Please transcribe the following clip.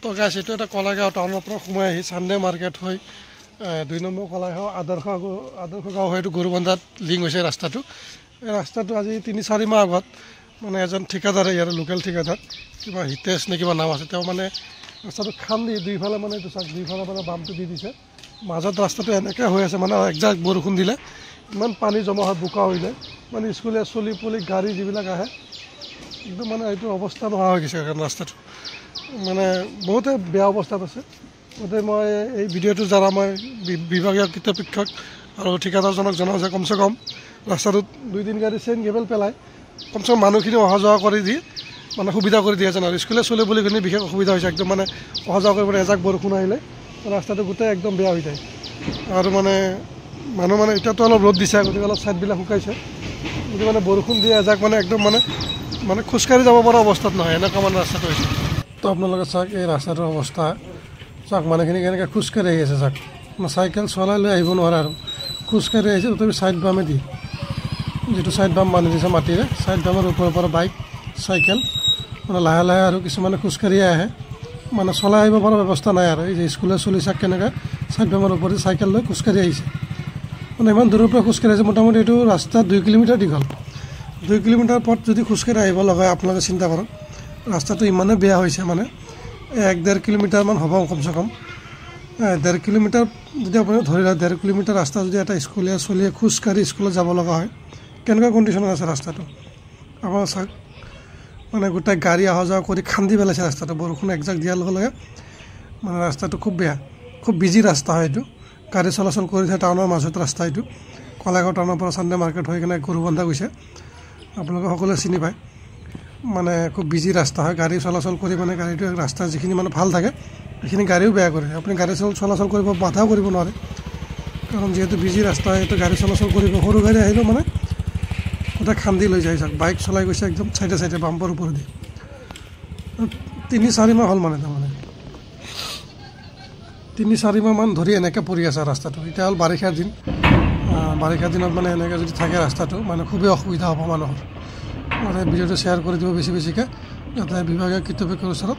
তো গাইছ এইটো এটা কলাগাঁও টাউনৰ পৰা সোমাই আহি চানডে মাৰ্কেট হৈ 2 নম্বৰ কলাগাঁও আদৰ্শ গাঁও হৈ এইটো গৰুবন্ধাত লিংক হৈছে ৰাস্তাটো। এই ৰাস্তাটো আজি 3-4 মাহ আগত মানে এজন ঠিকাদাৰে ইয়াৰ লোকেল ঠিকাদাৰ কিবা হিতেশ নে কিবা নাম আছে, তেওঁ মানে ৰাস্তাটো খান্দি দুইফালে মানে এইটো চাক দুইফালে মানে বামটো দি দিছে। মাজত ৰাস্তাটো এনেকৈ হৈ আছে মানে একজাক বৰষুণ দিলে ইমান পানী জমা হয়, বোকা হৈ যায়। মানে স্কুলীয়া চলি পলি গাড়ী যিবিলাক আহে একদম মানে এইটো অৱস্থা নোহোৱা হৈ গৈছে। কাৰণ ৰাস্তাটো মানে বহুতে বেয়া অৱস্থাত আছে। গতিকে মই এই ভিডিঅ'টো দ্বাৰা মই বিভাগীয় কৰ্তৃপক্ষক আৰু ঠিকাদাৰজনক জনাওঁ যে কমচে কম ৰাস্তাটোত 2-3 গাড়ী চেইন কেবল পেলাই কমচে কম মানুহখিনি অহা যোৱা কৰি দি মানে সুবিধা কৰি দিয়ে যেন। আৰু স্কুলে চলে বুলি কিনে বিশেষ অসুবিধা হৈছে, একদম মানে অহা যোৱা কৰিবলৈ এজাক বৰষুণ আহিলে ৰাস্তাটো গোটেই একদম বেয়া হৈ যায়। আৰু মানে মানুহ মানে এতিয়াতো অলপ ৰ'দ দিছে, গতিকে অলপ ছাইডবিলাক শুকাইছে, গতিকে মানে বৰষুণ দিয়ে এজাক মানে একদম মানে খোজকাঢ়ি যাব পৰা অৱস্থাত নহয়, এনেকুৱা মানে ৰাস্তাটো হৈছে। তো আপোনালোকে চাওক এই ৰাস্তাটোৰ অৱস্থা চাওক, মানুহখিনি কেনেকৈ খোজকাঢ়ি আহি আছে চাওক, চাইকেল চলাই লৈ আহিব নোৱাৰে আৰু খোজকাঢ়ি আহিছে। তথাপি ছাইড বামে দি যিটো ছাইড বাম বান্ধি দিছে মাটিৰে, ছাইড বামৰ ওপৰৰ পৰা বাইক চাইকেল মানে লাহে লাহে আৰু কিছুমানে খোজকাঢ়িয়ে আহে, মানে চলাই আহিব পৰা ব্যৱস্থা নাই। আৰু এই যে স্কুলে চলি চাওক কেনেকৈ ছাইড বামৰ ওপৰত চাইকেল লৈ খোজকাঢ়ি আহিছে, মানে ইমান দূৰৰ পৰা খোজকাঢ়ি আহিছে। মোটামুটি এইটো ৰাস্তা 2 কিলোমিটাৰ দীঘল। 2 কিলোমিটাৰ পথ যদি খোজকাঢ়ি আহিব লগা হয়, আপোনালোকে চিন্তা কৰক ৰাস্তাটো ইমানেই বেয়া হৈছে, মানে 1-1.5 কিলোমিটাৰমান হ'ব কমচে কম। 1.5 কিলোমিটাৰ যদি আপুনি ধৰি লয়, 1.5 কিলোমিটাৰ ৰাস্তা যদি এটা স্কুলীয়া চলিয়ে খোজকাঢ়ি স্কুলত যাব লগা হয়, কেনেকুৱা কণ্ডিশ্যনত আছে ৰাস্তাটো আপোনাৰ চাওক। মানে গোটেই গাড়ী অহা যোৱা কৰি খান্দি পেলাইছে ৰাস্তাটো, বৰষুণ একজাক দিয়াৰ লগে লগে মানে ৰাস্তাটো খুব বেয়া, খুব বিজি ৰাস্তা হয় এইটো। গাড়ী চলাচল কৰিছে টাউনৰ মাজত ৰাস্তা এইটো। কলাগাঁও টাউনৰ পৰা চানডে মাৰ্কেট হৈ কিনে গৰুবন্ধা গৈছে, আপোনালোকে সকলোৱে চিনি পায়। মানে খুব বিজি ৰাস্তা হয়, গাড়ী চলাচল কৰি মানে গাড়ীটো ৰাস্তা যিখিনি মানে ভাল থাকে সেইখিনি গাড়ীও বেয়া কৰে। আপুনি গাড়ী চলাচল কৰিব বাধাও কৰিব নোৱাৰে, কাৰণ যিহেতু বিজি ৰাস্তা হয়, এইটো গাড়ী চলাচল কৰিব। সৰু গাড়ী আহিলেও মানে গোটেই খান্দি লৈ যায় চাওক, বাইক চলাই গৈছে একদম চাইডে চাইডে বাম্পৰ ওপৰেদি। 3-4 মাহ হ'ল মানে তাৰমানে 3-4 মাহমান ধৰি এনেকৈ পৰি আছে ৰাস্তাটো। এতিয়া হ'ল বাৰিষাৰ দিন, বাৰিষাৰ দিনত মানে এনেকৈ যদি থাকে ৰাস্তাটো মানে খুবেই অসুবিধা হ'ব মানুহৰ। মানে ভিডিঅ'টো শ্বেয়াৰ কৰি দিব বেছিকৈ, যাতে বিভাগীয় কৰ্তৃপক্ষৰ ওচৰত